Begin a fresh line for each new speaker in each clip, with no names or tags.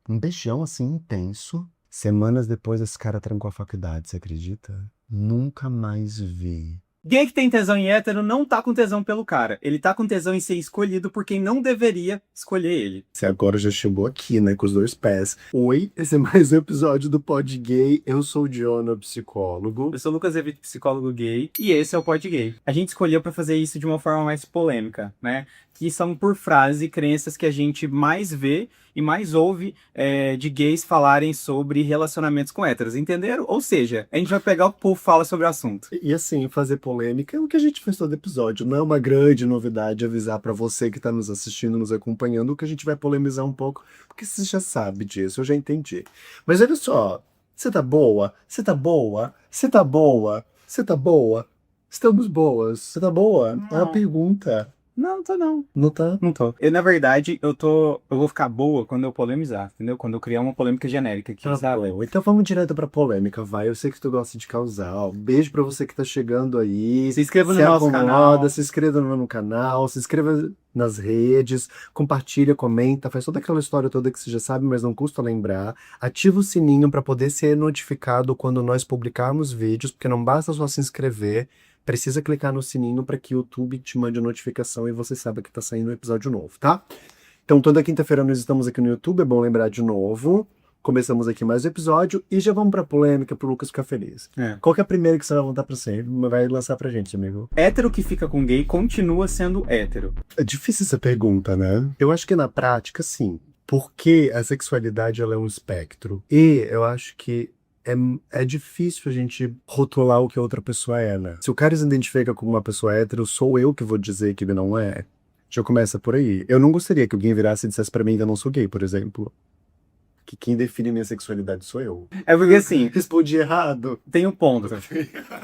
Um beijão assim intenso. Semanas depois, esse cara trancou a faculdade, você acredita? Nunca mais vi.
Gay que tem tesão em hétero não tá com tesão pelo cara. Ele tá com tesão em ser escolhido por quem não deveria escolher ele.
Você agora já chegou aqui, né, com os dois pés. Oi, esse é mais um episódio do Pod Gay. Eu sou o Jonah, psicólogo.
Eu sou o Lucas Evito, psicólogo gay, e esse é o Pod Gay. A gente escolheu pra fazer isso de uma forma mais polêmica, né? Que são por frase crenças que a gente mais vê e mais ouve de gays falarem sobre relacionamentos com héteros, entenderam? Ou seja, a gente vai pegar o que o povo fala sobre o assunto.
E assim, fazer polêmica é o que a gente faz todo episódio. Não é uma grande novidade avisar pra você que tá nos assistindo, nos acompanhando, que a gente vai polemizar um pouco, porque você já sabe disso, eu já entendi. Mas olha só, você tá boa? Você tá boa? Você tá boa? Você tá boa? Estamos boas. Você tá boa? É uma
Não,
pergunta.
não, tô não.
Não tá?
Não tô. Eu, na verdade, eu vou ficar boa quando eu polemizar, entendeu? Quando eu criar uma polêmica genérica aqui,
Tá
sabe?
bom, então vamos direto pra polêmica, vai. Eu sei que tu gosta de causar. Ó, beijo pra você que tá chegando aí.
Se inscreva no
Se
nosso
acomoda,
canal.
se inscreva no canal, se inscreva nas redes, compartilha, comenta, faz toda aquela história toda que você já sabe, mas não custa lembrar. Ativa o sininho pra poder ser notificado quando nós publicarmos vídeos, porque não basta só se inscrever, precisa clicar no sininho pra que o YouTube te mande a notificação e você saiba que tá saindo um episódio novo, tá? Então, toda quinta-feira nós estamos aqui no YouTube, é bom lembrar de novo. Começamos aqui mais um episódio e já vamos pra polêmica pro Lucas ficar feliz.
É.
Qual que é a primeira que você vai voltar pra sempre? Vai lançar pra gente, amigo?
Hétero que fica com gay continua sendo hétero.
É difícil essa pergunta, né? Eu acho que na prática, sim. Porque a sexualidade ela é um espectro. E eu acho que é, é difícil a gente rotular o que a outra pessoa é, né? Se o cara se identifica como uma pessoa hétero, sou eu que vou dizer que ele não é. Já começa por aí. Eu não gostaria que alguém virasse e dissesse pra mim que eu não sou gay, por exemplo. Que quem define minha sexualidade sou eu.
É porque assim,
Respondi errado.
tem um ponto.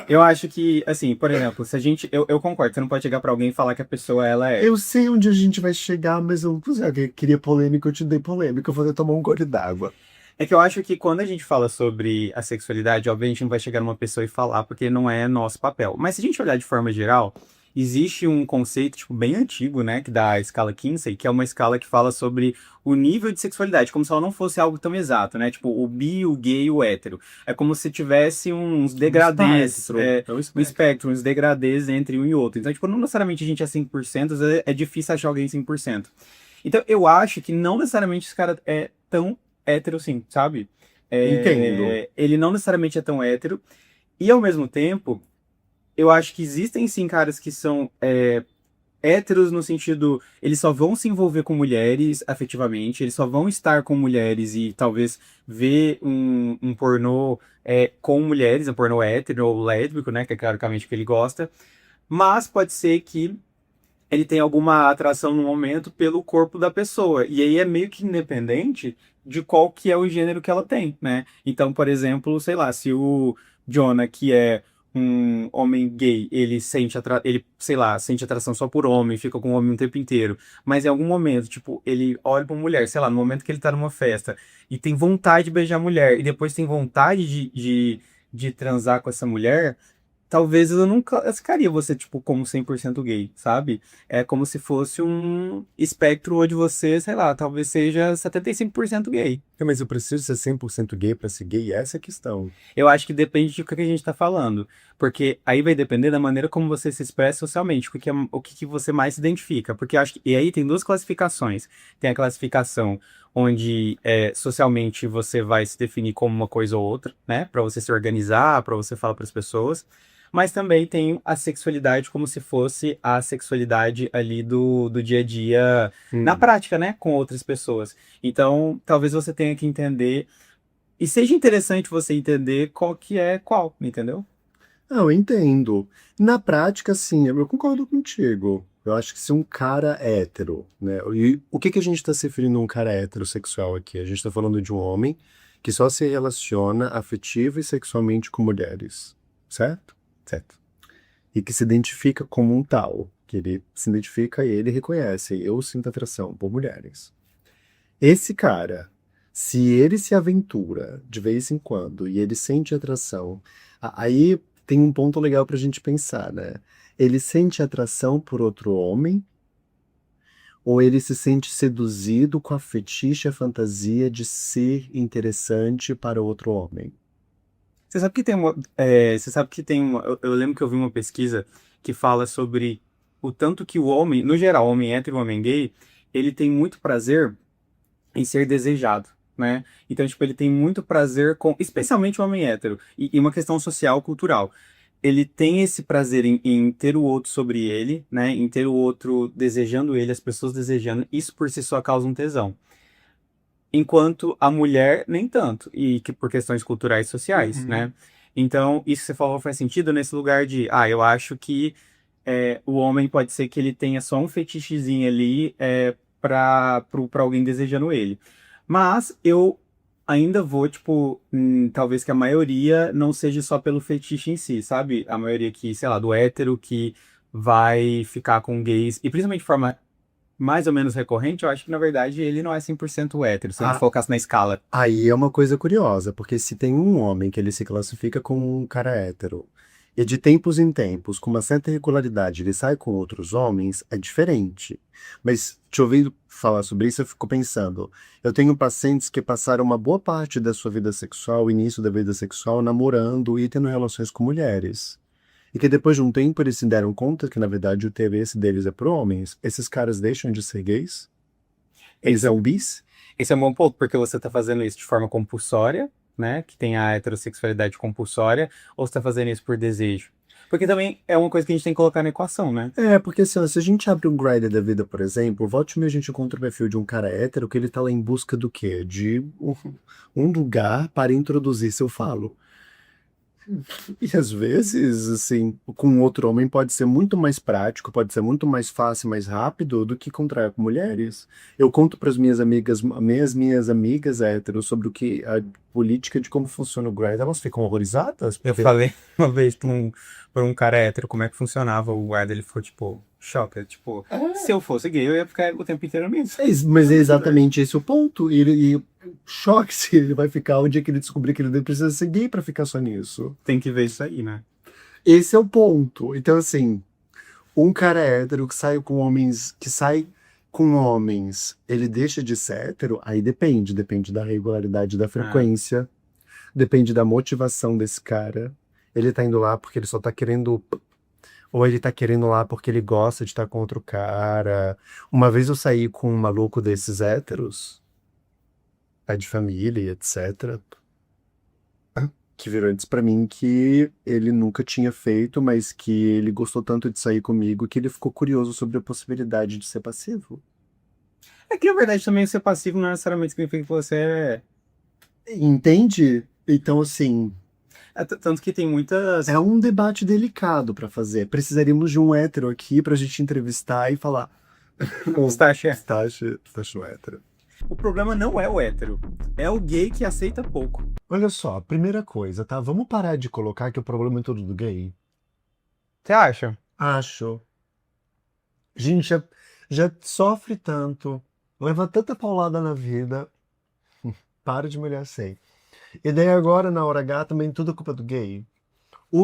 Eu acho que, assim, por exemplo, se a gente. Eu concordo, você não pode chegar pra alguém e falar que a pessoa ela é.
Eu sei onde a gente vai chegar, mas eu, pois é, eu queria polêmica, eu te dei polêmica, eu vou tomar um gole d'água.
É que eu acho que quando a gente fala sobre a sexualidade, obviamente não vai chegar numa pessoa e falar, porque não é nosso papel. Mas se a gente olhar de forma geral, existe um conceito, tipo, bem antigo, né, que dá a escala Kinsey, que é uma escala que fala sobre o nível de sexualidade, como se ela não fosse algo tão exato, né? Tipo, o bi, o gay e o hétero. É como se tivesse uns
Um
degradês,
espectro, é um
um
espectro.
espectro, uns degradês entre um e outro. Então, tipo, não necessariamente a gente é 100%, às vezes é difícil achar alguém 100%. Então, eu acho que não necessariamente esse cara é tão hétero, sim, sabe?
Entendo.
Ele não necessariamente é tão hétero. E, ao mesmo tempo, eu acho que existem, sim, caras que são héteros no sentido... Eles só vão se envolver com mulheres afetivamente, eles só vão estar com mulheres e talvez ver um pornô com mulheres, um pornô hétero ou lésbico, né? Que é claramente o que ele gosta. Mas pode ser que ele tem alguma atração no momento pelo corpo da pessoa. E aí é meio que independente de qual que é o gênero que ela tem, né? Então, por exemplo, sei lá, se o Jonah, que é um homem gay, ele, sei lá, sente atração só por homem, fica com o homem o tempo inteiro, mas em algum momento, tipo, ele olha pra mulher, sei lá, no momento que ele tá numa festa e tem vontade de beijar a mulher e depois tem vontade de transar com essa mulher, talvez eu não classificaria você, tipo, como 100% gay, sabe? É como se fosse um espectro onde você, sei lá, talvez seja 75% gay.
É, mas eu preciso ser 100% gay pra ser gay? Essa é a questão.
Eu acho que depende do que a gente tá falando. Porque aí vai depender da maneira como você se expressa socialmente, o que você mais se identifica. Porque eu acho que. E aí tem duas classificações. Tem a classificação onde socialmente você vai se definir como uma coisa ou outra, né? Pra você se organizar, pra você falar pras pessoas. Mas também tem a sexualidade como se fosse a sexualidade ali do dia a dia, na
Hum.
prática, né? Com outras pessoas. Então, talvez você tenha que entender e seja interessante você entender qual que é qual, entendeu?
Ah, eu entendo. Na prática, sim, eu concordo contigo. Eu acho que se um cara é hétero, né? E o que que a gente está se referindo a um cara heterossexual aqui? A gente está falando de um homem que só se relaciona afetiva e sexualmente com mulheres, certo? Certo. E que se identifica como um tal, que ele se identifica e ele reconhece, eu sinto atração por mulheres. Esse cara, se ele se aventura de vez em quando e ele sente atração, aí tem um ponto legal pra gente pensar, né? Ele sente atração por outro homem Ou ele se sente seduzido com a fetiche, a fantasia de ser interessante para outro homem?
Você sabe que tem você sabe que tem eu lembro que eu vi uma pesquisa que fala sobre o tanto que o homem, no geral, homem hétero e homem gay, ele tem muito prazer em ser desejado, né? Então, tipo, ele tem muito prazer com, especialmente o homem hétero, e uma questão social, cultural. Ele tem esse prazer em ter o outro sobre ele, né? Em ter o outro desejando ele, as pessoas desejando. Isso por si só causa um tesão. Enquanto a mulher, nem tanto. E que por questões culturais e sociais, né? Então, isso que você falou faz sentido nesse lugar de, eu acho que o homem pode ser que ele tenha só um fetichezinho ali pra alguém desejando ele. Mas eu ainda vou, tipo, talvez que a maioria não seja só pelo fetiche em si, sabe? A maioria que, sei lá, do hétero que vai ficar com gays, e principalmente de forma mais ou menos recorrente, eu acho que na verdade ele não é 100% hétero, se a gente
Ah,
focasse na escala.
aí é uma coisa curiosa, porque se tem um homem que ele se classifica como um cara hétero, e de tempos em tempos, com uma certa regularidade, ele sai com outros homens, é diferente. Mas te ouvindo falar sobre isso, eu fico pensando, eu tenho pacientes que passaram uma boa parte da sua vida sexual, início da vida sexual, namorando e tendo relações com mulheres. E que depois de um tempo eles se deram conta que, na verdade, o interesse deles é por homens. Esses caras deixam de ser gays? Eles
Esse,
são bis?
esse é um bom ponto, porque você está fazendo isso de forma compulsória, né? Que tem a heterossexualidade compulsória, ou você está fazendo isso por desejo? Porque também é uma coisa que a gente tem que colocar na equação, né?
É, porque assim, ó, se a gente abre um Grindr da vida, por exemplo, volte e meia a gente encontra o perfil de um cara hétero que ele tá lá em busca do quê? De um lugar para introduzir seu falo. E às vezes, assim, com outro homem pode ser muito mais prático, pode ser muito mais fácil, mais rápido do que contrair com mulheres. Eu conto para as minhas amigas héteros sobre o que a política de como funciona o Grindr, elas ficam horrorizadas,
Eu
porque
falei uma vez pra um cara hétero como é que funcionava o guarda, ele ficou tipo, choca, tipo, se eu fosse gay, eu ia ficar o tempo inteiro nisso.
Mas é exatamente esse o ponto. E choque se ele vai ficar o dia que ele descobrir que ele não precisa ser gay pra ficar só nisso.
Tem que ver isso aí, né?
Esse é o ponto. Então, assim, um cara hétero que sai com homens, ele deixa de ser hétero? Aí depende da regularidade da
Ah,
frequência, depende da motivação desse cara. Ele tá indo lá porque ele só tá querendo. Ou ele tá querendo lá porque ele gosta de estar com outro cara. Uma vez eu saí com um maluco desses héteros, pai de família e etc., que virou e disse pra mim que ele nunca tinha feito, mas que ele gostou tanto de sair comigo que ele ficou curioso sobre a possibilidade de ser passivo.
é que na verdade também ser passivo não necessariamente significa que você
Entende? Então, assim,
Tanto que tem muitas.
é um debate delicado pra fazer. Precisaríamos de um hétero aqui pra gente entrevistar e falar.
Pistache é.
Tacho hétero.
O problema não é o hétero, é o gay que aceita pouco.
Olha só, primeira coisa, tá? Vamos parar de colocar que o problema é todo do gay?
Você acha?
Acho. A gente já sofre tanto, leva tanta paulada na vida, para de me olhar assim. E daí agora, na hora H, também tudo é culpa do gay.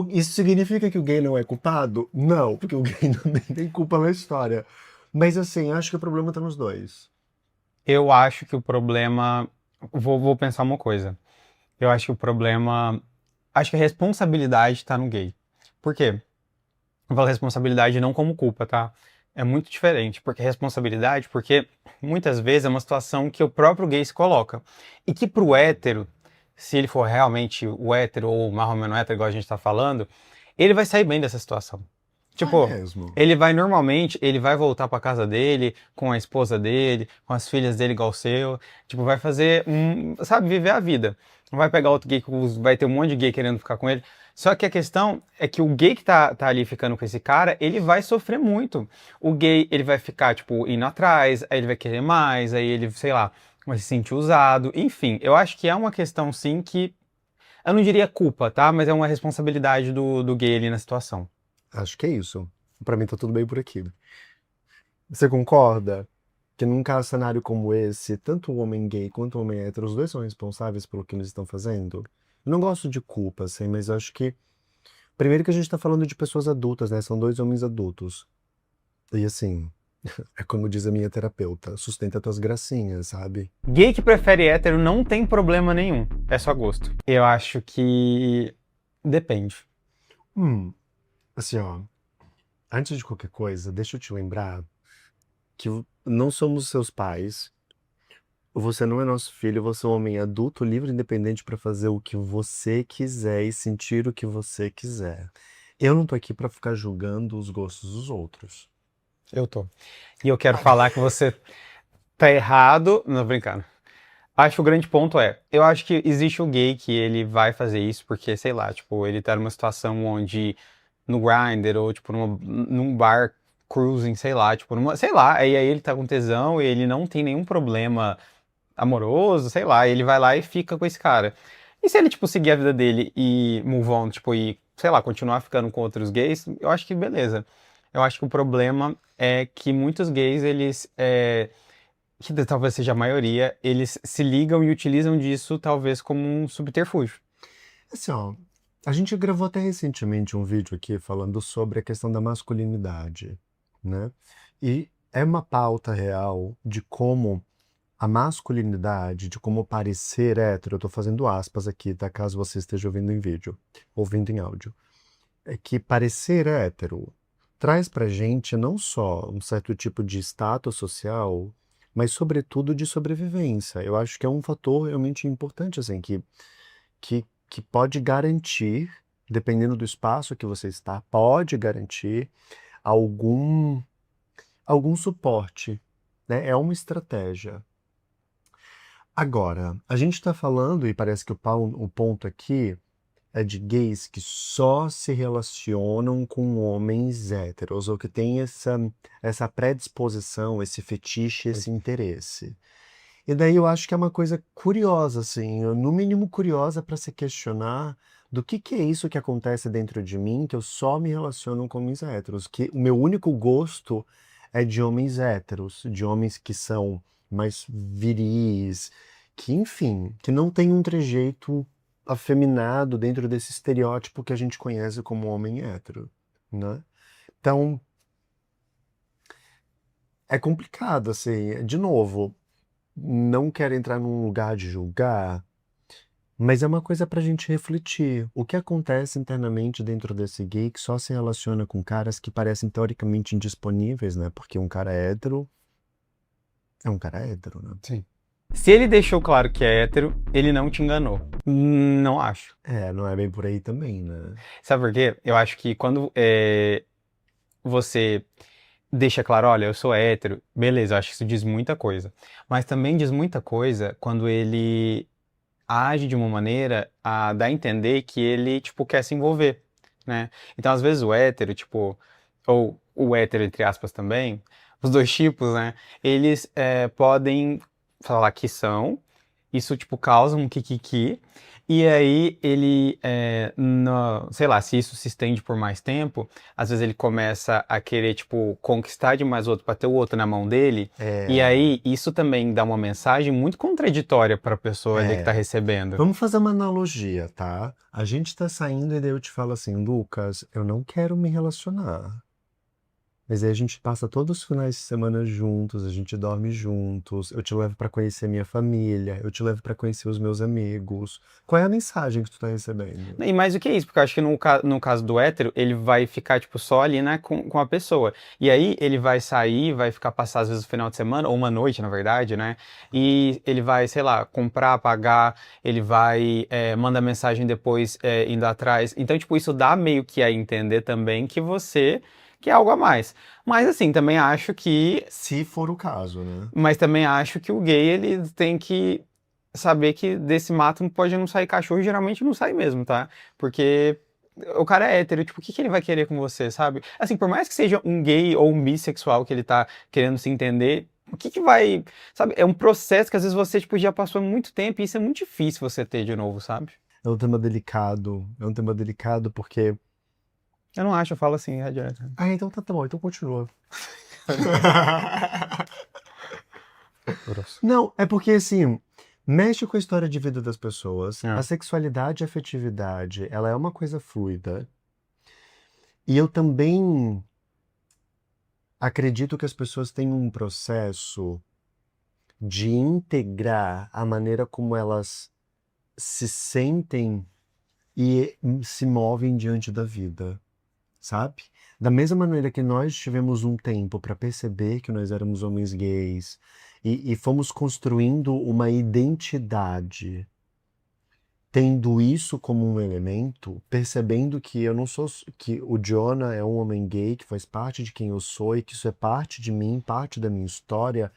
Isso significa que o gay não é culpado? Não, porque o gay também tem culpa na história. Mas assim, acho que o problema tá nos dois.
Eu acho que o problema. Vou pensar uma coisa. Eu acho que o problema. Acho que a responsabilidade tá no gay. Por quê? Eu falo responsabilidade não como culpa, tá? É muito diferente. Porque responsabilidade, porque muitas vezes é uma situação que o próprio gay se coloca. E que pro hétero, se ele for realmente o hétero ou mais ou menos hétero, igual a gente tá falando, ele vai sair bem dessa situação.
Ah,
Tipo,
mesmo.
ele vai normalmente, ele vai voltar pra casa dele, com a esposa dele, com as filhas dele igual o seu. Tipo, vai fazer sabe, viver a vida. Não vai pegar outro gay, vai ter um monte de gay querendo ficar com ele. Só que a questão é que o gay que tá ali ficando com esse cara, ele vai sofrer muito. O gay, ele vai ficar, tipo, indo atrás, aí ele vai querer mais, aí ele, sei lá, vai se sentir usado. Enfim, eu acho que é uma questão, sim, que eu não diria culpa, tá? Mas é uma responsabilidade do gay ali na situação.
Acho que é isso. Pra mim tá tudo bem por aqui. Você concorda que num caso cenário como esse, tanto o homem gay quanto o homem hétero, os dois são responsáveis pelo que eles estão fazendo? Eu não gosto de culpa, assim, mas eu acho que. Primeiro que a gente tá falando de pessoas adultas, né? São dois homens adultos. E assim, É como diz a minha terapeuta, sustenta tuas gracinhas, sabe?
Gay que prefere hétero não tem problema nenhum. É só gosto. Eu acho que depende.
Assim, ó, antes de qualquer coisa, deixa eu te lembrar que não somos seus pais. Você não é nosso filho, você é um homem adulto, livre e independente para fazer o que você quiser e sentir o que você quiser. Eu não tô aqui para ficar julgando os gostos dos outros.
Eu tô. E eu quero falar que você tá errado. Não, brincando. Acho que o grande ponto é, eu acho que existe o gay que ele vai fazer isso porque, sei lá, tipo, ele tá numa situação onde no Grindr ou, tipo, num bar cruising, sei lá, tipo, sei lá, aí ele tá com tesão e ele não tem nenhum problema amoroso, sei lá, ele vai lá e fica com esse cara. E se ele, tipo, seguir a vida dele e move on, tipo, e, sei lá, continuar ficando com outros gays, eu acho que beleza. Eu acho que o problema é que muitos gays, eles, que talvez seja a maioria, eles se ligam e utilizam disso talvez como um subterfúgio.
Assim, ó, a gente gravou até recentemente um vídeo aqui falando sobre a questão da masculinidade, né? E é uma pauta real de como a masculinidade, de como parecer hétero, eu tô fazendo aspas aqui, tá? Caso você esteja ouvindo em vídeo, ouvindo em áudio, é que parecer hétero traz pra gente não só um certo tipo de status social, mas sobretudo de sobrevivência. Eu acho que é um fator realmente importante, assim, que pode garantir, dependendo do espaço que você está, pode garantir algum, algum suporte, né? É uma estratégia. Agora, a gente está falando, e parece que o ponto aqui é de gays que só se relacionam com homens héteros, ou que têm essa predisposição, esse fetiche, esse interesse. E daí eu acho que é uma coisa curiosa, assim, no mínimo curiosa para se questionar do que é isso que acontece dentro de mim, que eu só me relaciono com homens héteros, que o meu único gosto é de homens héteros, de homens que são mais viris, que, enfim, que não tem um trejeito afeminado dentro desse estereótipo que a gente conhece como homem hétero, né? Então, é complicado, assim, de novo, não quero entrar num lugar de julgar, mas é uma coisa pra gente refletir. O que acontece internamente dentro desse gay que só se relaciona com caras que parecem teoricamente indisponíveis, né? Porque um cara hétero é um cara hétero, né?
Sim. Se ele deixou claro que é hétero, ele não te enganou. Não acho.
Não é bem por aí também, né?
Sabe por quê? Eu acho que quando você deixa claro, olha, eu sou hétero, beleza, eu acho que isso diz muita coisa. Mas também diz muita coisa quando ele age de uma maneira a dar a entender que ele, tipo, quer se envolver, né? Então, às vezes, o hétero, tipo, ou o hétero, entre aspas, também, os dois tipos, né? Eles podem falar que são, isso, tipo, causa um kikiki, e aí ele, sei lá, se isso se estende por mais tempo, às vezes ele começa a querer, tipo, conquistar demais o outro para ter o outro na mão dele, e aí isso também dá uma mensagem muito contraditória para a pessoa ali que tá recebendo.
Vamos fazer uma analogia, tá? A gente tá saindo e daí eu te falo assim, Lucas, eu não quero me relacionar. Mas aí a gente passa todos os finais de semana juntos, a gente dorme juntos, eu te levo pra conhecer minha família, eu te levo pra conhecer os meus amigos. Qual é a mensagem que tu tá recebendo?
E mais do que isso, porque eu acho que no caso do hétero, ele vai ficar, tipo, só ali, né, com a pessoa. E aí ele vai sair, vai ficar passar, às vezes, o final de semana, ou uma noite, na verdade, né? E ele vai, sei lá, comprar, pagar, ele vai mandar mensagem depois indo atrás. Então, tipo, isso dá meio que a entender também que você quer algo a mais. Mas, assim, também acho que...
Se for o caso, né?
Mas também acho que o gay, ele tem que saber que desse mato pode não sair cachorro e geralmente não sai mesmo, tá? Porque o cara é hétero, tipo, o que ele vai querer com você, sabe? Assim, por mais que seja um gay ou um bissexual que ele tá querendo se entender, o que vai... Sabe, é um processo que às vezes você, tipo, já passou muito tempo e isso é muito difícil você ter de novo, sabe?
É um tema delicado porque...
Eu não acho, eu falo assim, é direto.
Então tá bom, então continua. Não, é porque assim, mexe com a história de vida das pessoas. A sexualidade e a afetividade, ela é uma coisa fluida. E eu também acredito que as pessoas têm um processo de integrar a maneira como elas se sentem e se movem diante da vida, sabe? Da mesma maneira que nós tivemos um tempo para perceber que nós éramos homens gays e fomos construindo uma identidade, tendo isso como um elemento, percebendo que eu não sou, que o Jonah é um homem gay, que faz parte de quem eu sou e que isso é parte de mim, parte da minha história,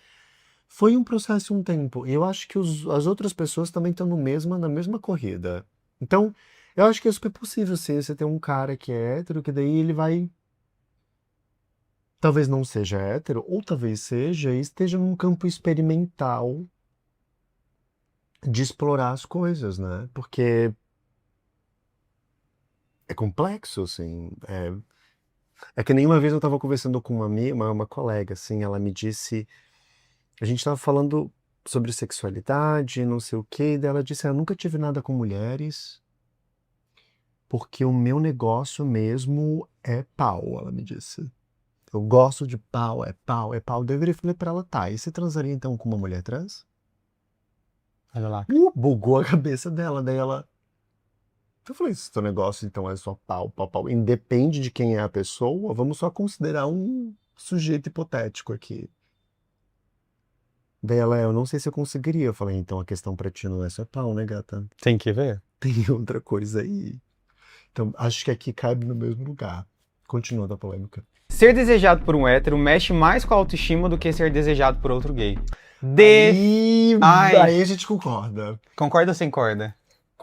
foi um processo e um tempo. E eu acho que as outras pessoas também estão na mesma corrida. Então, eu acho que é super possível, sim, você ter um cara que é hétero, que daí ele vai. Talvez não seja hétero, ou talvez seja, e esteja num campo experimental de explorar as coisas, né? Porque é complexo, assim. É que nem uma vez eu tava conversando com uma colega, assim, ela me disse. A gente tava falando sobre sexualidade, não sei o quê, e daí ela disse: eu nunca tive nada com mulheres, porque o meu negócio mesmo é pau, ela me disse. Eu gosto de pau, é pau, é pau. Daí eu virei e falei pra ela: tá, e você transaria então com uma mulher trans?
Olha lá.
Bugou a cabeça dela, daí ela. Eu falei: se teu negócio então é só pau, pau, pau, independe de quem é a pessoa, vamos só considerar um sujeito hipotético aqui. Daí ela: eu não sei se eu conseguiria. Eu falei: então a questão pra ti não é só pau, né, gata?
Tem que ver.
Tem outra coisa aí. Então, acho que aqui cabe no mesmo lugar. Continua da polêmica.
Ser desejado por um hétero mexe mais com a autoestima do que ser desejado por outro gay. Ai.
Aí a gente concorda.
Concorda ou sem corda?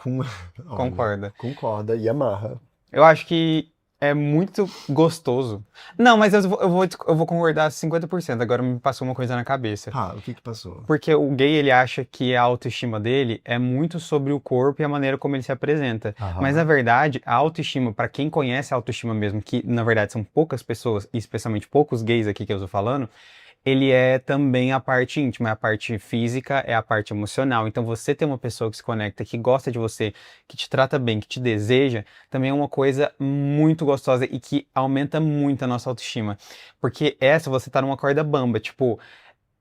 Olha,
Concorda.
Concorda e amarra.
Eu acho que é muito gostoso. Não, mas eu vou concordar 50%. Agora me passou uma coisa na cabeça.
Ah, o que passou?
Porque o gay, ele acha que a autoestima dele é muito sobre o corpo e a maneira como ele se apresenta.
Aham.
Mas, na verdade, a autoestima, pra quem conhece a autoestima mesmo, que, na verdade, são poucas pessoas, e especialmente poucos gays aqui que eu estou falando, ele é também a parte íntima, é a parte física, é a parte emocional. Então, você ter uma pessoa que se conecta, que gosta de você, que te trata bem, que te deseja, também é uma coisa muito gostosa e que aumenta muito a nossa autoestima. Porque você tá numa corda bamba, tipo,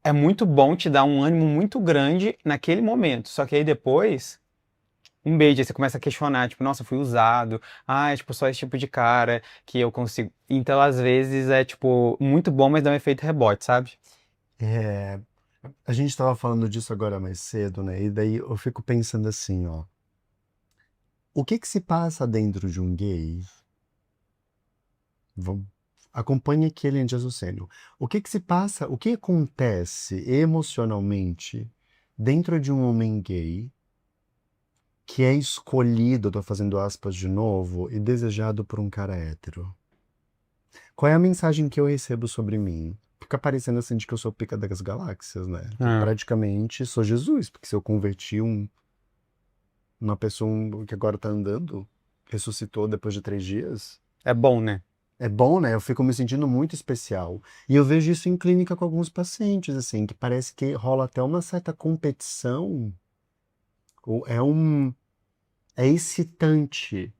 é muito bom te dar um ânimo muito grande naquele momento. Só que aí depois, um beijo, aí você começa a questionar, tipo, nossa, fui usado. Ah, é tipo só esse tipo de cara que eu consigo. Então, às vezes, é tipo, muito bom, mas dá um efeito rebote, sabe?
É, a gente tava falando disso agora mais cedo, né? E daí eu fico pensando assim, ó. O que se passa dentro de um gay? Acompanhe aqui ele em raciocínio. O que se passa, o que acontece emocionalmente dentro de um homem gay que é escolhido, tô fazendo aspas de novo, e desejado por um cara hétero? Qual é a mensagem que eu recebo sobre mim? Fica parecendo assim de que eu sou o pica das galáxias, né? Eu praticamente sou Jesus, porque se eu converti uma pessoa que agora tá andando, ressuscitou depois de 3 dias,
É bom, né?
é bom, né? Eu fico me sentindo muito especial. E eu vejo isso em clínica com alguns pacientes, assim, que parece que rola até uma certa competição. Ou é excitante.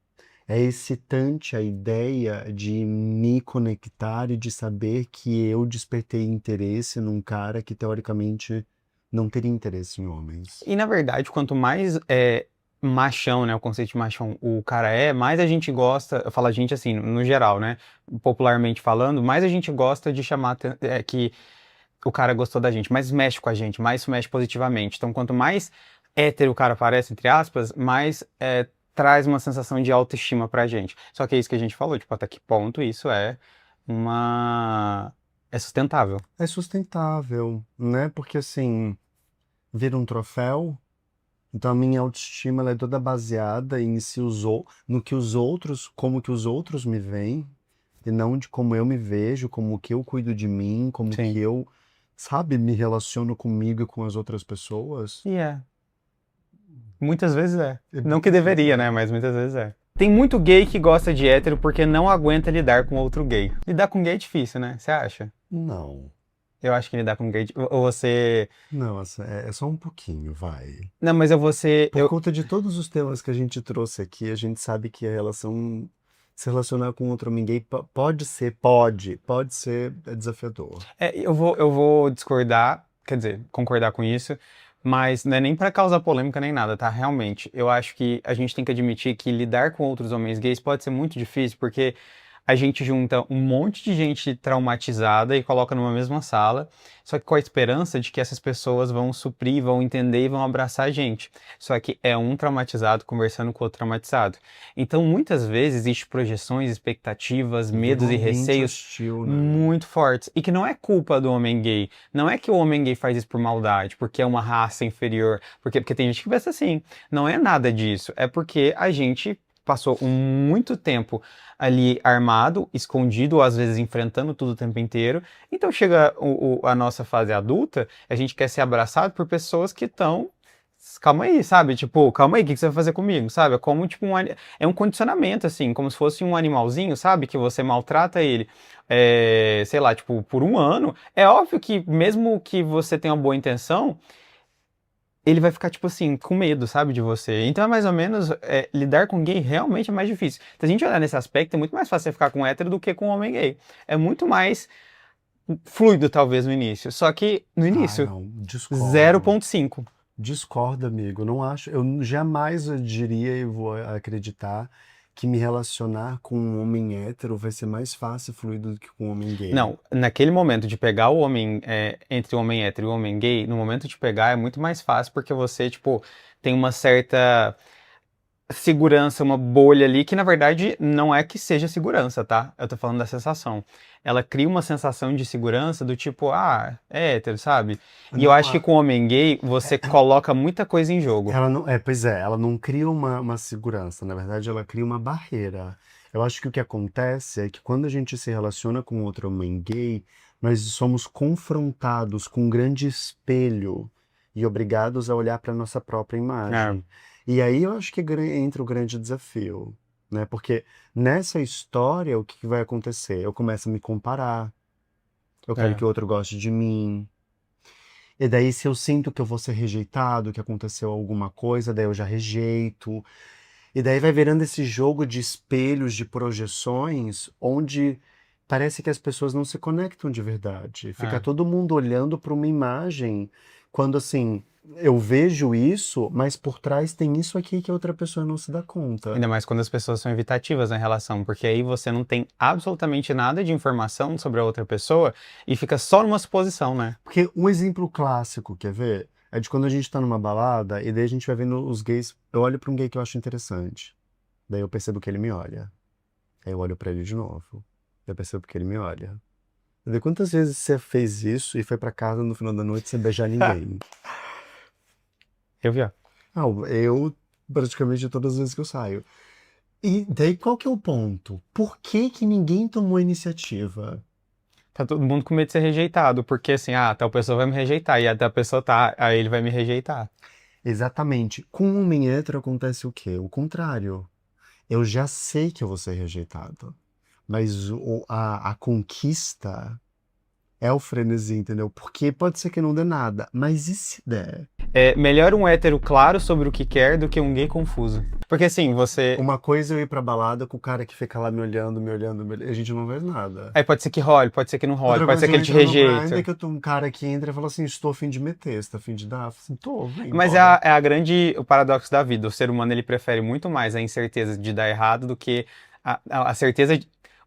É excitante a ideia de me conectar e de saber que eu despertei interesse num cara que teoricamente não teria interesse em homens.
E na verdade, quanto mais machão, né, o conceito de machão o cara mais a gente gosta, eu falo a gente assim, no geral, né, popularmente falando, mais a gente gosta de chamar que o cara gostou da gente, mais mexe com a gente, mais mexe positivamente. Então, quanto mais hétero o cara parece, entre aspas, mais traz uma sensação de autoestima pra gente. Só que é isso que a gente falou, tipo, até que ponto isso é sustentável.
É sustentável, né? Porque assim, vira um troféu. Então a minha autoestima ela é toda baseada em no que os outros, como que os outros me veem, e não de como eu me vejo, como que eu cuido de mim, como
Sim.
que eu, sabe, me relaciono comigo e com as outras pessoas.
E muitas vezes é. Não que deveria, né? Mas muitas vezes é. Tem muito gay que gosta de hétero porque não aguenta lidar com outro gay. Lidar com gay é difícil, né? Você acha?
Não.
Eu acho que lidar com gay. Ou você.
Não, é só um pouquinho, vai.
Não, mas eu vou ser.
Por conta de todos os temas que a gente trouxe aqui, a gente sabe que a relação se relacionar com outro homem gay pode ser desafiador.
Eu vou discordar, quer dizer, concordar com isso, mas não é nem pra causar polêmica nem nada, tá? Realmente, eu acho que a gente tem que admitir que lidar com outros homens gays pode ser muito difícil, porque a gente junta um monte de gente traumatizada e coloca numa mesma sala, só que com a esperança de que essas pessoas vão suprir, vão entender e vão abraçar a gente. Só que é um traumatizado conversando com outro traumatizado. Então, muitas vezes, existem projeções, expectativas, medos e
Vira um ambiente
receios
hostil, né?
muito fortes. E que não é culpa do homem gay. Não é que o homem gay faz isso por maldade, porque é uma raça inferior. Porque tem gente que pensa assim. Não é nada disso. É porque a gente passou muito tempo ali armado, escondido, ou às vezes enfrentando tudo o tempo inteiro. Então chega a nossa fase adulta, a gente quer ser abraçado por pessoas que estão. Calma aí, sabe? Tipo, calma aí, o que você vai fazer comigo, sabe? É como, tipo, é um condicionamento, assim, como se fosse um animalzinho, sabe? Que você maltrata ele, sei lá, tipo, por um ano. É óbvio que, mesmo que você tenha uma boa intenção, ele vai ficar, tipo assim, com medo, sabe, de você. Então é mais ou menos, lidar com gay realmente é mais difícil. Se a gente olhar nesse aspecto, é muito mais fácil você ficar com um hétero do que com um homem gay. É muito mais fluido, talvez, no início. Só que, no início,
Não, discordo.
0,5.
Discordo, amigo. Não acho. Eu jamais diria e vou acreditar que me relacionar com um homem hétero vai ser mais fácil e fluido do que com um homem gay.
Não, naquele momento de pegar o homem, entre o homem hétero e o homem gay, no momento de pegar é muito mais fácil porque você, tipo, tem uma certa segurança, uma bolha ali, que na verdade não é que seja segurança, tá? Eu tô falando da sensação. Ela cria uma sensação de segurança do tipo, é hétero, sabe? E eu
Não
acho que com o homem gay, você coloca muita coisa em jogo.
Ela não, pois é, ela não cria uma segurança, na verdade ela cria uma barreira. Eu acho que o que acontece é que quando a gente se relaciona com outro homem gay, nós somos confrontados com um grande espelho e obrigados a olhar para nossa própria imagem. E aí eu acho que entra o grande desafio, né? Porque nessa história, o que que vai acontecer? Eu começo a me comparar, eu quero que o outro goste de mim. E daí, se eu sinto que eu vou ser rejeitado, que aconteceu alguma coisa, daí eu já rejeito. E daí vai virando esse jogo de espelhos, de projeções, onde parece que as pessoas não se conectam de verdade. Fica todo mundo olhando para uma imagem, quando assim, eu vejo isso, mas por trás tem isso aqui que a outra pessoa não se dá conta.
Ainda mais quando as pessoas são evitativas na relação, porque aí você não tem absolutamente nada de informação sobre a outra pessoa e fica só numa suposição, né?
Porque um exemplo clássico, quer ver? É de quando a gente tá numa balada e daí a gente vai vendo os gays. Eu olho pra um gay que eu acho interessante. Daí eu percebo que ele me olha. Aí eu olho pra ele de novo. Eu percebo que ele me olha. Daí quantas vezes você fez isso e foi pra casa no final da noite sem beijar ninguém?
Eu vi, ó.
Eu praticamente todas as vezes que eu saio. E daí qual que é o ponto? Por que que ninguém tomou a iniciativa?
Tá todo mundo com medo de ser rejeitado, porque assim, tal pessoa vai me rejeitar, e até a pessoa tá, aí ele vai me rejeitar.
Exatamente. Com um homem hétero acontece o quê? O contrário. Eu já sei que eu vou ser rejeitado. Mas a conquista é o frenesi, entendeu? Porque pode ser que não dê nada, mas e se der?
É melhor um hétero claro sobre o que quer do que um gay confuso. Porque assim, você.
Uma coisa é eu ir pra balada com o cara que fica lá me olhando, e a gente não vê nada.
Aí pode ser que role, pode ser que não role,
Outra
pode ser
coisa
que
eu
ele te
entro no Grindr,
rejeite.
que eu tô um cara que entra e fala assim, estou a fim de meter, você tá a fim de dar? Eu falo assim, tô, vem
Mas
embora.
o paradoxo da vida. O ser humano ele prefere muito mais a incerteza de dar errado do que a certeza.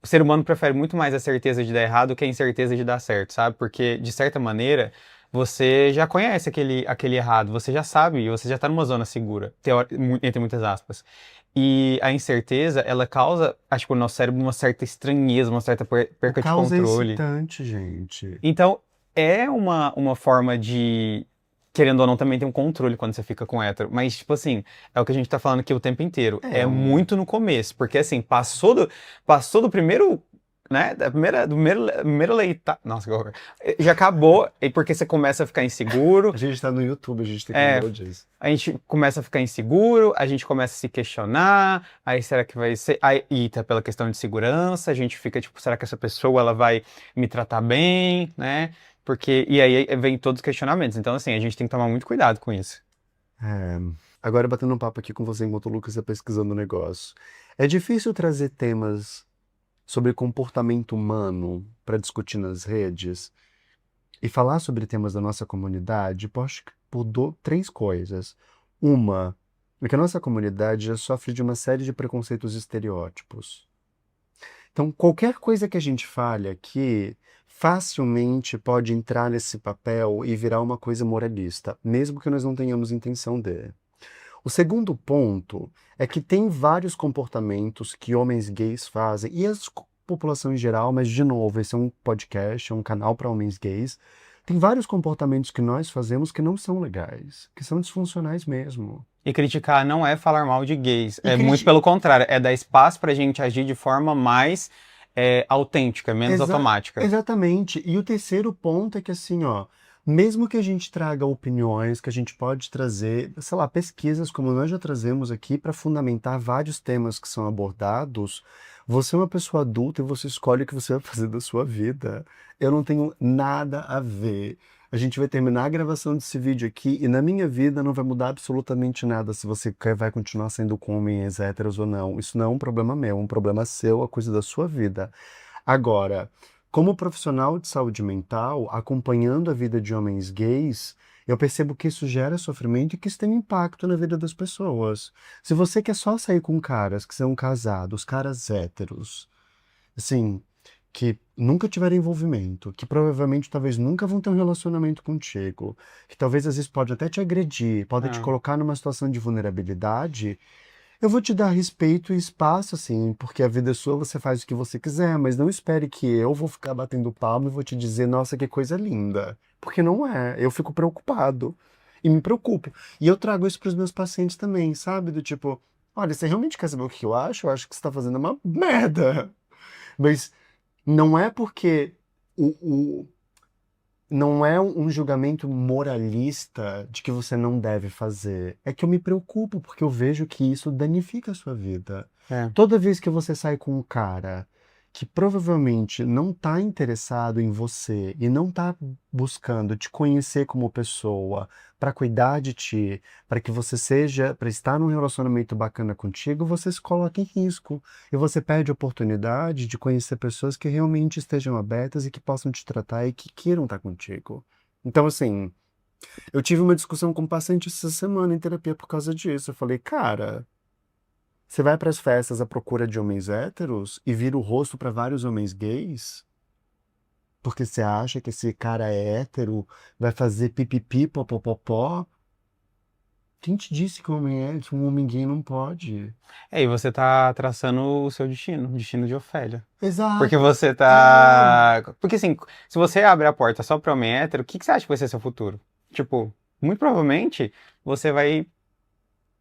O ser humano prefere muito mais a certeza de dar errado do que a incerteza de dar certo, sabe? Porque, de certa maneira, você já conhece aquele errado, você já sabe, você já tá numa zona segura, entre muitas aspas. E a incerteza, ela causa, acho que no nosso cérebro, uma certa estranheza, uma certa perca de
Causa
controle.
excitante, gente.
Então, é uma forma de, querendo ou não, também ter um controle quando você fica com hétero. Mas, tipo assim, é o que a gente tá falando aqui o tempo inteiro. É muito no começo. Porque, assim, passou do primeiro, né, do primeiro leita... Nossa, que horror. Já acabou, e porque você começa a ficar inseguro.
A gente tá no YouTube, a gente tem que lembrar disso.
A gente começa a ficar inseguro, a gente começa a se questionar, aí será que vai ser... Aí tá pela questão de segurança, a gente fica tipo, será que essa pessoa ela vai me tratar bem, né? Porque... E aí vem todos os questionamentos. Então, assim, a gente tem que tomar muito cuidado com isso.
agora batendo um papo aqui com você enquanto o Lucas está pesquisando o negócio. É difícil trazer temas sobre comportamento humano para discutir nas redes e falar sobre temas da nossa comunidade, por 3 coisas. Uma, é que a nossa comunidade já sofre de uma série de preconceitos e estereótipos. Então, qualquer coisa que a gente fale aqui facilmente pode entrar nesse papel e virar uma coisa moralista, mesmo que nós não tenhamos intenção de. O segundo ponto é que tem vários comportamentos que homens gays fazem, e a população em geral, mas de novo, esse é um podcast, é um canal para homens gays. Tem vários comportamentos que nós fazemos que não são legais, que são disfuncionais mesmo.
E criticar não é falar mal de gays,
E
é muito pelo contrário, é dar espaço pra gente agir de forma mais autêntica, menos automática.
Exatamente. E o terceiro ponto é que assim, ó, mesmo que a gente traga opiniões, que a gente pode trazer, sei lá, pesquisas como nós já trazemos aqui para fundamentar vários temas que são abordados, você é uma pessoa adulta e você escolhe o que você vai fazer da sua vida. Eu não tenho nada a ver. A gente vai terminar a gravação desse vídeo aqui e na minha vida não vai mudar absolutamente nada se você vai continuar sendo com homens héteros ou não. Isso não é um problema meu, é um problema seu, a coisa da sua vida. Agora, como profissional de saúde mental, acompanhando a vida de homens gays, eu percebo que isso gera sofrimento e que isso tem impacto na vida das pessoas. Se você quer só sair com caras que são casados, caras héteros, assim, que nunca tiveram envolvimento, que provavelmente talvez nunca vão ter um relacionamento contigo, que talvez às vezes pode até te agredir, pode te colocar numa situação de vulnerabilidade, eu vou te dar respeito e espaço, assim, porque a vida é sua, você faz o que você quiser, mas não espere que eu vou ficar batendo palma e vou te dizer, nossa, que coisa linda. Porque não é. Eu fico preocupado. E me preocupo. E eu trago isso para os meus pacientes também, sabe? Do tipo, olha, você realmente quer saber o que eu acho? Eu acho que você está fazendo uma merda. Mas não é porque não é um julgamento moralista de que você não deve fazer. É que eu me preocupo, porque eu vejo que isso danifica a sua vida.
É.
Toda vez que você sai com um cara que provavelmente não está interessado em você e não está buscando te conhecer como pessoa, para cuidar de ti, para que você seja, para estar num relacionamento bacana contigo, você se coloca em risco. E você perde a oportunidade de conhecer pessoas que realmente estejam abertas e que possam te tratar e que queiram estar contigo. Então, assim, eu tive uma discussão com um paciente essa semana em terapia por causa disso. Eu falei, cara, você vai para as festas à procura de homens héteros e vira o rosto para vários homens gays? Porque você acha que esse cara é hétero, vai fazer pipipi, popopopó? Quem te disse que um homem gay não pode?
E você tá traçando o seu destino, o destino de Ofélia.
Exato.
Porque você tá... Porque assim, se você abre a porta só pra homem hétero, o que você acha que vai ser seu futuro? Tipo, muito provavelmente você vai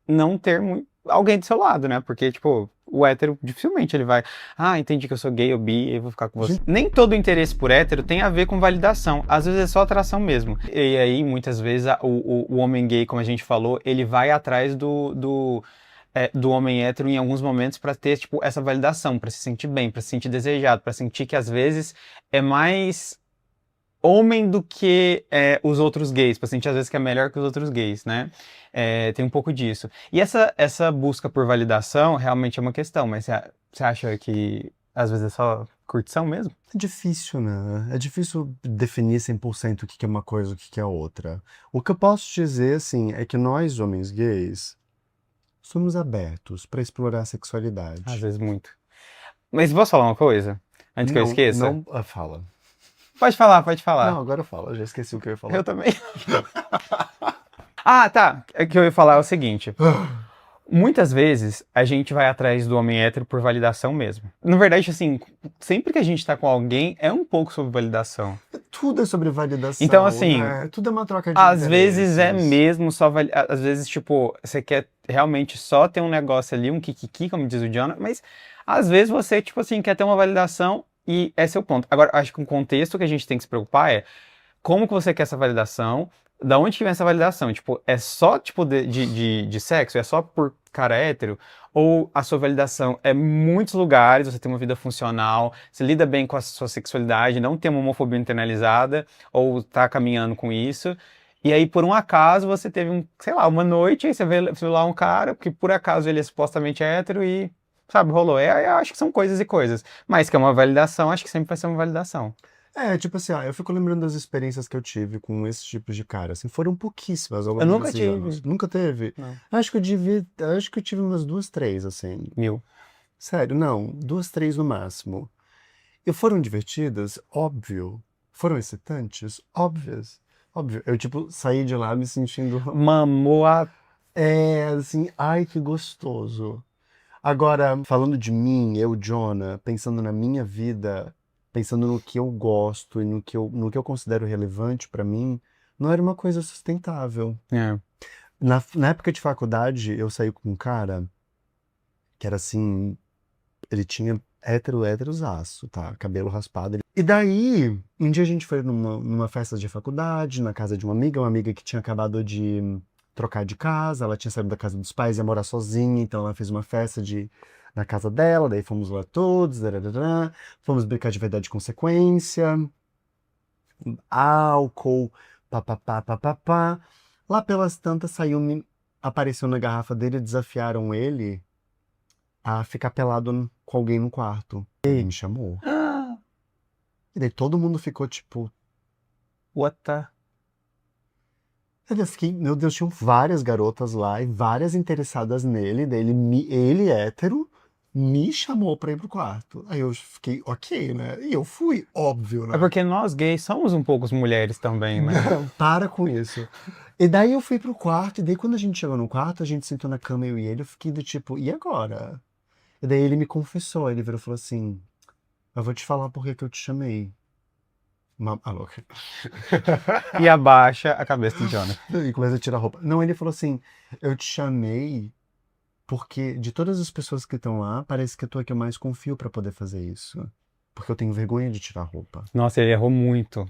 não ter alguém do seu lado, né? Porque, tipo, o hétero dificilmente ele vai, entendi que eu sou gay ou bi, eu vou ficar com você. Nem todo interesse por hétero tem a ver com validação. Às vezes é só atração mesmo. E aí, muitas vezes, o homem gay, como a gente falou, ele vai atrás do homem hétero em alguns momentos pra ter, tipo, essa validação, pra se sentir bem, pra se sentir desejado, pra sentir que às vezes é mais homem do que os outros gays, pra sentir às vezes que é melhor que os outros gays, né? Tem um pouco disso. E essa busca por validação realmente é uma questão, mas você acha que às vezes é só curtição mesmo?
É difícil, né? É difícil definir 100% o que é uma coisa e o que é outra. O que eu posso dizer, assim, é que nós, homens gays, somos abertos para explorar a sexualidade.
Às vezes muito. Mas posso falar uma coisa? Antes que eu esqueça?
Não, fala.
Pode falar, pode falar.
Não, agora eu falo. Eu já esqueci o que eu ia falar.
Eu também. Tá. O que eu ia falar é o seguinte. Muitas vezes a gente vai atrás do homem hétero por validação mesmo. Na verdade, assim, sempre que a gente tá com alguém, é um pouco sobre validação.
Tudo é sobre validação.
Então, assim,
né? Tudo é uma troca de
às vezes é
interesses.
mesmo só às vezes, tipo, você quer realmente só ter um negócio ali, um kikiki, como diz o Jonah, mas às vezes você, tipo assim, quer ter uma validação e esse é o ponto. Agora, acho que um contexto que a gente tem que se preocupar é como que você quer essa validação, da onde que vem essa validação? Tipo, é só tipo de sexo? É só por cara hétero? Ou a sua validação é muitos lugares, você tem uma vida funcional, você lida bem com a sua sexualidade, não tem uma homofobia internalizada, ou tá caminhando com isso, E aí, por um acaso, você teve sei lá, uma noite, aí você vê lá um cara, que por acaso ele é supostamente hétero e, sabe, rolou. Eu acho que são coisas e coisas. Mas que é uma validação, acho que sempre vai ser uma validação.
Tipo assim, eu fico lembrando das experiências que eu tive com esses tipos de cara, assim, foram pouquíssimas ao
Eu
longo
nunca
desses anos.
tive.
Nunca teve?
Não.
Acho que eu tive umas 2, 3, assim.
1000.
Sério, não, 2, 3 no máximo. E foram divertidas? Óbvio. Foram excitantes? Óbvias. Óbvio. Eu, tipo, saí de lá me sentindo...
Mamou a...
assim, ai, que gostoso. Agora, falando de mim, eu, Jonah, pensando na minha vida, pensando no que eu gosto e no que eu considero relevante pra mim, não era uma coisa sustentável.
É.
Na época de faculdade, eu saí com um cara que era assim, ele tinha heterozaço, tá? Cabelo raspado. E daí, um dia a gente foi numa festa de faculdade, na casa de uma amiga que tinha acabado de trocar de casa, ela tinha saído da casa dos pais e ia morar sozinha, então ela fez uma festa na casa dela, daí fomos lá todos, darará, fomos brincar de verdade e consequência, álcool, papapá, papapá. Lá pelas tantas apareceu na garrafa dele e desafiaram ele a ficar pelado com alguém no quarto. Ele me chamou.
Ah,
E daí todo mundo ficou tipo.
what the...
Aí eu fiquei, meu Deus, tinham várias garotas lá e várias interessadas nele. Daí ele hétero, me chamou pra ir pro quarto. Aí eu fiquei, ok, né? E eu fui, óbvio, né?
É porque nós gays somos um pouco mulheres também, né?
Não, para com isso. E daí eu fui pro quarto, e daí quando a gente chegou no quarto, a gente sentou na cama, eu e ele, eu fiquei do tipo, e agora? E daí ele me confessou, ele virou e falou assim, eu vou te falar por que que eu te chamei. Louca.
E abaixa a cabeça do Jonah.
E começa a tirar a roupa. Não, ele falou assim, eu te chamei porque de todas as pessoas que estão lá, parece que é a tua que eu mais confio pra poder fazer isso. Porque eu tenho vergonha de tirar a roupa.
Nossa, ele errou muito.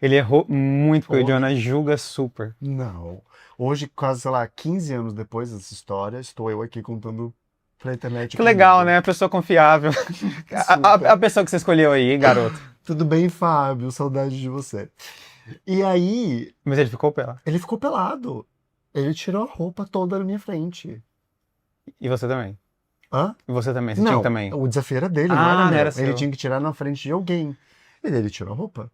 Ele errou muito, porque o
Hoje?
Jonah julga super.
Não. Hoje, quase, sei lá, 15 anos depois dessa história, estou eu aqui contando pra internet.
Que legal,
comigo.
né? A pessoa confiável.
Super.
A pessoa que você escolheu aí, garoto.
Tudo bem, Fábio? Saudade de você. E aí,
Mas ele ficou pela.
ele ficou pelado. Ele tirou a roupa toda na minha frente.
E você também.
Hã?
E você também. Você tinha
Não,
que também.
o desafio era dele,
Ah,
não era
não
meu.
era
Ele
seu.
tinha que tirar na frente de alguém. E daí ele tirou a roupa.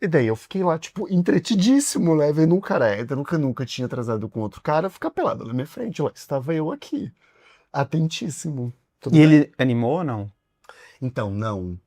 E daí eu fiquei lá, tipo, entretidíssimo, né? Vendo um cara hétero, nunca tinha atrasado com outro cara, ficar pelado na minha frente. Lá estava eu aqui, atentíssimo. Tudo
E
bem?
ele animou ou não?
Então, não.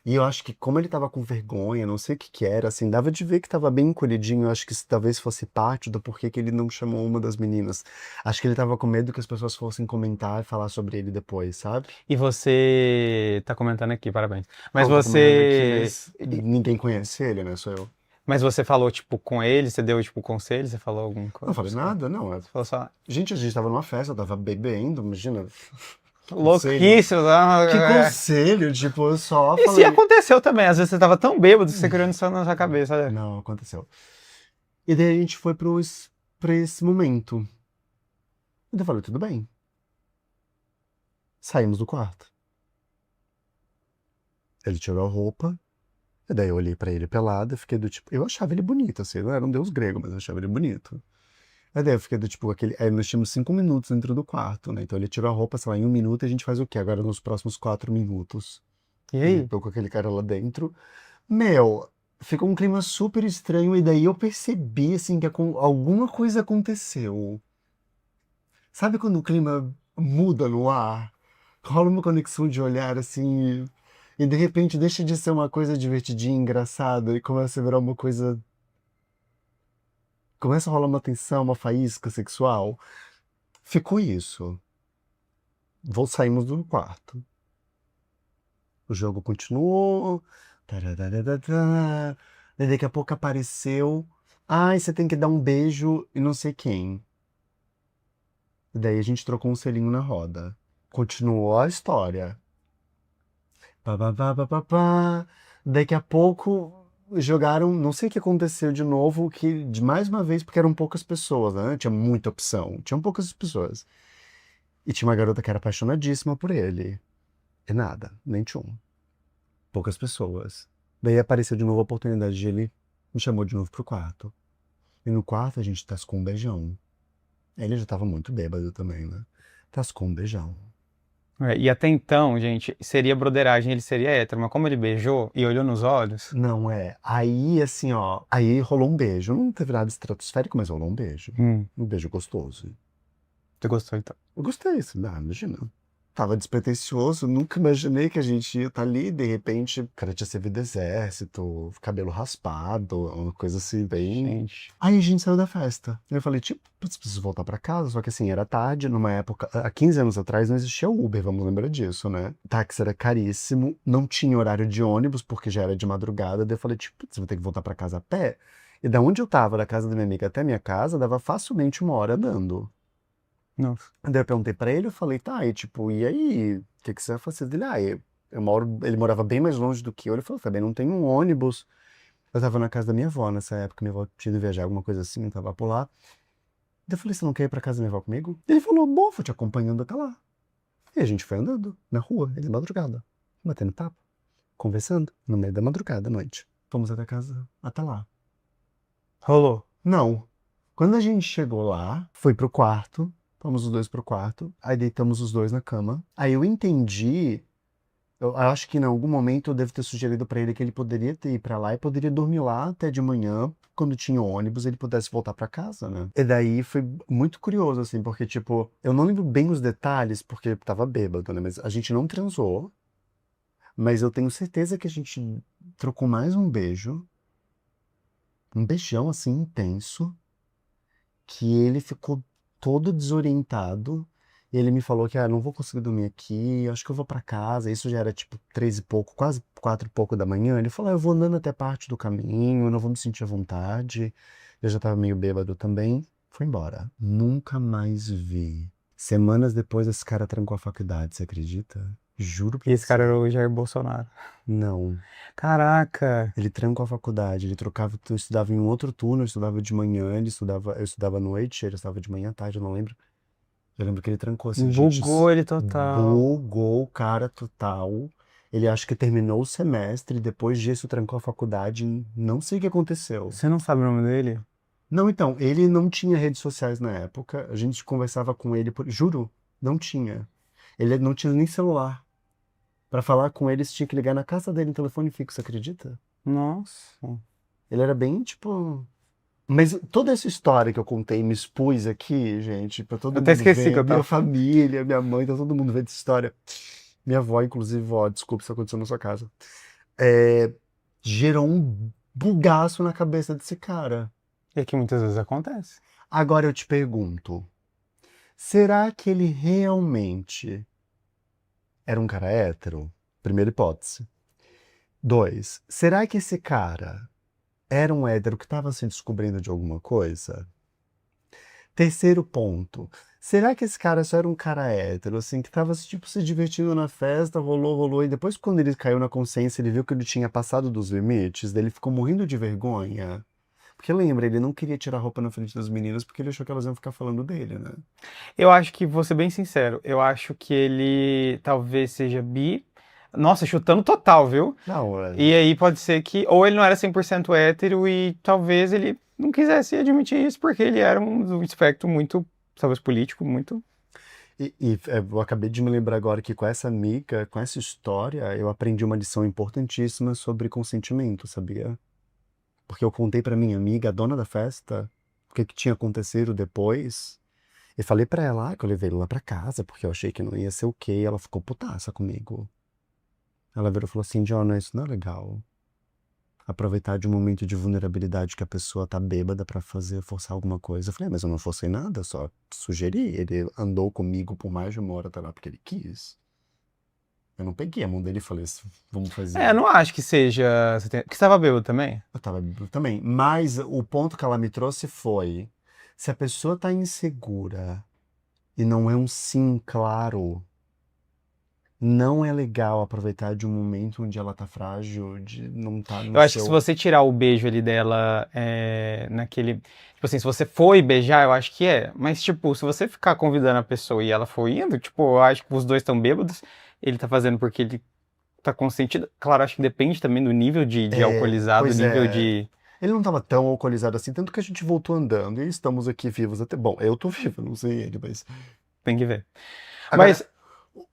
E eu acho que como ele tava com vergonha, não sei o que que era, assim, dava de ver que tava bem encolhidinho, eu acho que isso talvez fosse parte do porquê que ele não chamou uma das meninas. Acho que ele tava com medo que as pessoas fossem comentar e falar sobre ele depois, sabe?
E você tá comentando aqui, parabéns. Mas
Não, tô comentando aqui,
você.
mas ninguém conhece ele, né? Sou eu.
Mas você falou, tipo, com ele? Você deu, tipo, conselho? Você falou alguma coisa?
Não falei nada, não.
Você falou só.
Gente, a gente tava numa festa, eu tava bebendo, imagina.
Louquíssimo.
Que conselho, tipo, eu só
E se
falei.
aconteceu também? Às vezes você tava tão bêbado que você criou isso na sua cabeça. Olha.
Não, aconteceu. E daí a gente foi pra esse momento. E daí eu falei, tudo bem. Saímos do quarto. Ele tirou a roupa. E daí eu olhei pra ele pelado e fiquei do tipo. Eu achava ele bonito, assim. Não era um deus grego, mas eu achava ele bonito. Aí daí eu fiquei do tipo, aí nós tínhamos 5 minutos dentro do quarto, né? Então ele tirou a roupa, sei lá, em 1 minuto e a gente faz o quê? Agora nos próximos 4 minutos.
E
E
aí?
eu tô com aquele cara lá dentro. Meu, ficou um clima super estranho e daí eu percebi, assim, que alguma coisa aconteceu. Sabe quando o clima muda no ar? Rola uma conexão de olhar, assim, e de repente deixa de ser uma coisa divertidinha, engraçada e começa a virar uma coisa... Começa a rolar uma tensão, uma faísca sexual. Ficou isso. Saímos do quarto. O jogo continuou. Tarararará. Daí daqui a pouco apareceu. Ai, você tem que dar um beijo e não sei quem. Daí a gente trocou um selinho na roda. Continuou a história. Pá, pá, pá, pá, pá, pá. Daqui a pouco jogaram, não sei o que aconteceu de novo, que de mais uma vez, porque eram poucas pessoas, né? Tinha muita opção, tinham poucas pessoas. E tinha uma garota que era apaixonadíssima por ele. E nada, nem tchum. Poucas pessoas. Daí apareceu de novo a oportunidade de ele me chamou de novo pro quarto. E no quarto a gente tascou um beijão. Ele já tava muito bêbado também, né? Tascou um beijão.
E até então, gente, seria broderagem, ele seria hétero, mas como ele beijou e olhou nos olhos,
Não é. Aí, assim, ó. Aí rolou um beijo. Não teve nada estratosférico, mas rolou um beijo. Um beijo gostoso.
você gostou então?
Eu gostei, assim, imagina. Tava despretensioso, nunca imaginei que a gente ia estar ali, de repente, o cara tinha servido do exército, cabelo raspado, uma coisa assim, bem.
Gente,
Aí a gente saiu da festa. Eu falei, tipo, putz, preciso voltar pra casa. Só que assim, era tarde, numa época, há 15 anos atrás não existia Uber, vamos lembrar disso, né? Táxi era caríssimo, não tinha horário de ônibus, porque já era de madrugada. Daí eu falei, tipo, putz, vou ter que voltar pra casa a pé. E da onde eu tava, da casa da minha amiga até minha casa, dava facilmente 1 hora andando.
nossa.
Daí eu perguntei pra ele, eu falei, tá, e tipo, e aí? O que você vai fazer? Ele, ele morava bem mais longe do que eu. Ele falou, também não tem um ônibus. Eu tava na casa da minha avó nessa época, minha avó tinha ido viajar, alguma coisa assim, eu tava por lá. Daí eu falei, você não quer ir pra casa da minha avó comigo? Ele falou, bom, vou te acompanhando até lá. E a gente foi andando na rua, de madrugada, batendo papo, conversando, no meio da madrugada, à noite. Fomos até casa, até lá.
Rolou.
Não. Quando a gente chegou lá, foi pro quarto, fomos os dois pro quarto, aí deitamos os dois na cama. Aí eu entendi, eu acho que em algum momento eu devo ter sugerido pra ele que ele poderia ter ido pra lá e poderia dormir lá até de manhã, quando tinha ônibus, ele pudesse voltar pra casa, né? E daí foi muito curioso, assim, porque, tipo, eu não lembro bem os detalhes, porque eu tava bêbado, né? Mas a gente não transou, mas eu tenho certeza que a gente trocou mais um beijo, um beijão, assim, intenso, que ele ficou todo desorientado. E ele me falou que, não vou conseguir dormir aqui, acho que eu vou pra casa. Isso já era tipo 3 e pouco, quase 4 e pouco da manhã. Ele falou, eu vou andando até parte do caminho, eu não vou me sentir à vontade. Eu já tava meio bêbado também. Foi embora. Nunca mais vi. Semanas depois, esse cara trancou a faculdade, você acredita? Juro pra
E esse
você.
cara era o Jair Bolsonaro.
Não.
Caraca!
Ele trancou a faculdade, ele trocava, eu estudava em um outro turno, eu estudava de manhã, eu estudava à noite, ele estudava de manhã à tarde, eu não lembro. Eu lembro que ele trancou assim, gente,
Bugou ele total.
bugou o cara total. Ele acho que terminou o semestre, depois disso trancou a faculdade, não sei o que aconteceu.
Você não sabe o nome dele?
Não, então, ele não tinha redes sociais na época, a gente conversava com ele, juro, não tinha. Ele não tinha nem celular. Pra falar com ele, você tinha que ligar na casa dele, no telefone fixo, acredita?
Nossa.
Ele era bem, tipo... Mas toda essa história que eu contei, me expus aqui, gente, pra todo
Eu até
mundo
esqueci que
ver,
eu
minha
tava.
família, minha mãe, tá todo mundo vendo essa história. Minha avó, inclusive, vó, desculpa se aconteceu na sua casa. É, gerou um bugaço na cabeça desse cara.
E que muitas vezes acontece.
Agora eu te pergunto, será que ele realmente era um cara hétero? Primeira hipótese. 2, será que esse cara era um hétero que estava se descobrindo de alguma coisa? Terceiro ponto. Será que esse cara só era um cara hétero, assim, que tava, tipo, se divertindo na festa, rolou, e depois quando ele caiu na consciência, ele viu que ele tinha passado dos limites, daí ele ficou morrendo de vergonha? Porque lembra, ele não queria tirar a roupa na frente das meninas porque ele achou que elas iam ficar falando dele, né?
Eu acho que, vou ser bem sincero, eu acho que ele talvez seja bi. Nossa, chutando total, viu?
Não,
E aí pode ser que, ou ele não era 100% hétero e talvez ele não quisesse admitir isso porque ele era um espectro muito, talvez político, muito...
eu acabei de me lembrar agora que com essa amiga, com essa história, eu aprendi uma lição importantíssima sobre consentimento, sabia? Porque eu contei pra minha amiga, a dona da festa, o que tinha acontecido depois. E falei pra ela que eu levei ele lá pra casa, porque eu achei que não ia ser o quê. E ela ficou putaça comigo. Ela virou e falou assim, John, isso não é legal. Aproveitar de um momento de vulnerabilidade que a pessoa tá bêbada pra forçar alguma coisa. Eu falei, mas eu não forcei nada, só sugeri. Ele andou comigo por mais de 1 hora até lá porque ele quis. Eu não peguei a mão dele e falei, vamos fazer.
É, eu não acho que seja... Que você tava bêbado também?
Eu tava bêbado também. Mas o ponto que ela me trouxe foi, se a pessoa tá insegura e não é um sim claro, não é legal aproveitar de um momento onde ela tá frágil, de não tá no
Eu acho que se
seu...
você tirar o beijo ali dela naquele... Tipo assim, se você foi beijar, eu acho que é. Mas, tipo, se você ficar convidando a pessoa e ela for indo, tipo, eu acho que os dois estão bêbados, ele tá fazendo porque ele tá consentido. Claro, acho que depende também do nível de alcoolizado,
Pois
nível
é,
de...
Ele não tava tão alcoolizado assim, tanto que a gente voltou andando e estamos aqui vivos até. Bom, eu tô vivo, não sei ele, mas.
Tem que ver.
Agora,
Mas,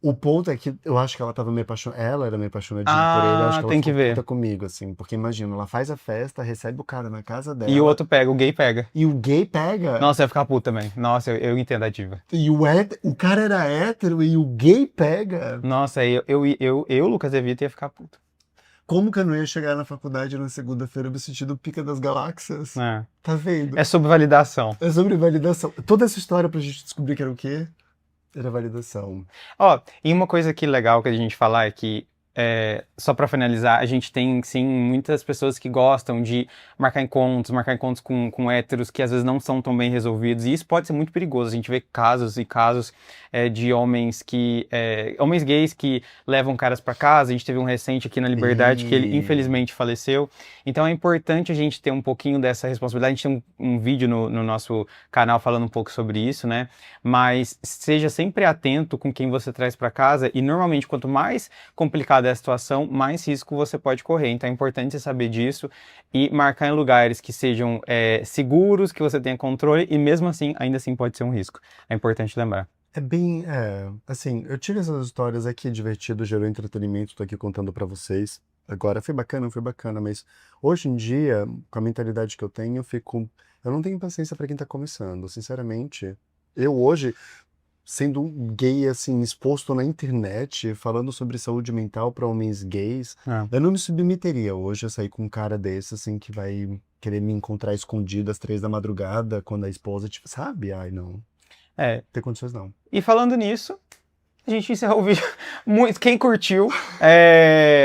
o ponto é que eu acho que ela tava meio apaixonada. Ela era meio apaixonadinha por ele, eu acho que ela
tem que
ficou
ver.
puta comigo, assim. Porque imagina, ela faz a festa, recebe o cara na casa
E o
dela.
outro pega, o gay pega.
E o gay pega.
Nossa, eu ia ficar puto também. Nossa, eu entendo a diva.
E o cara era hétero e o gay pega.
Nossa, eu Lucas Evita, ia ficar puto.
Como que eu não ia chegar na faculdade na segunda-feira me sentindo pica das galáxias?
É,
Tá vendo?
é sobre validação.
É sobre validação. Toda essa história pra gente descobrir que era o quê? Era validação.
Ó, e uma coisa que legal que a gente falar é que, só pra finalizar, a gente tem, sim, muitas pessoas que gostam de marcar encontros com héteros que às vezes não são tão bem resolvidos, e isso pode ser muito perigoso. A gente vê casos e casos de homens homens gays que levam caras pra casa. A gente teve um recente aqui na Liberdade que ele, infelizmente, faleceu. Então é importante a gente ter um pouquinho dessa responsabilidade. A gente tem um vídeo no nosso canal falando um pouco sobre isso, né? Mas seja sempre atento com quem você traz pra casa, e normalmente quanto mais complicada é a situação, mais risco você pode correr. Então é importante você saber disso e marcar em lugares que sejam seguros, que você tenha controle, e mesmo assim, ainda assim pode ser um risco. É importante lembrar.
É bem, assim, eu tive essas histórias aqui, divertido, gerou entretenimento, tô aqui contando pra vocês. Agora, foi bacana, mas hoje em dia, com a mentalidade que eu tenho, eu não tenho paciência pra quem tá começando, sinceramente. Eu hoje, sendo um gay, assim, exposto na internet, falando sobre saúde mental pra homens gays, eu não me submeteria hoje a sair com um cara desse, assim, que vai querer me encontrar escondido às 3 da madrugada, quando a esposa, tipo, sabe? Ai, não.
É.
Não tem condições, não.
E falando nisso, a gente encerrou o vídeo. Quem curtiu,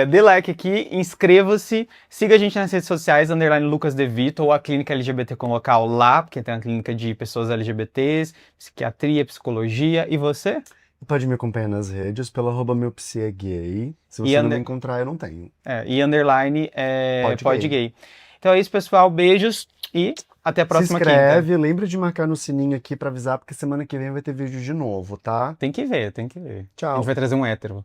dê like aqui, inscreva-se, siga a gente nas redes sociais, _LucasDeVito, ou a Clínica LGBT com local lá, porque tem uma clínica de pessoas LGBTs, psiquiatria, psicologia. E você?
Pode me acompanhar nas redes pelo @meupsiagay. Se
E
você não me encontrar, eu não tenho.
E _
Pode
gay. Então é isso, pessoal. Beijos e até a próxima
Se
quinta.
inscreve, lembra de marcar no sininho aqui pra avisar, porque semana que vem vai ter vídeo de novo, tá?
Tem que ver. A
Tchau.
gente vai trazer um hétero.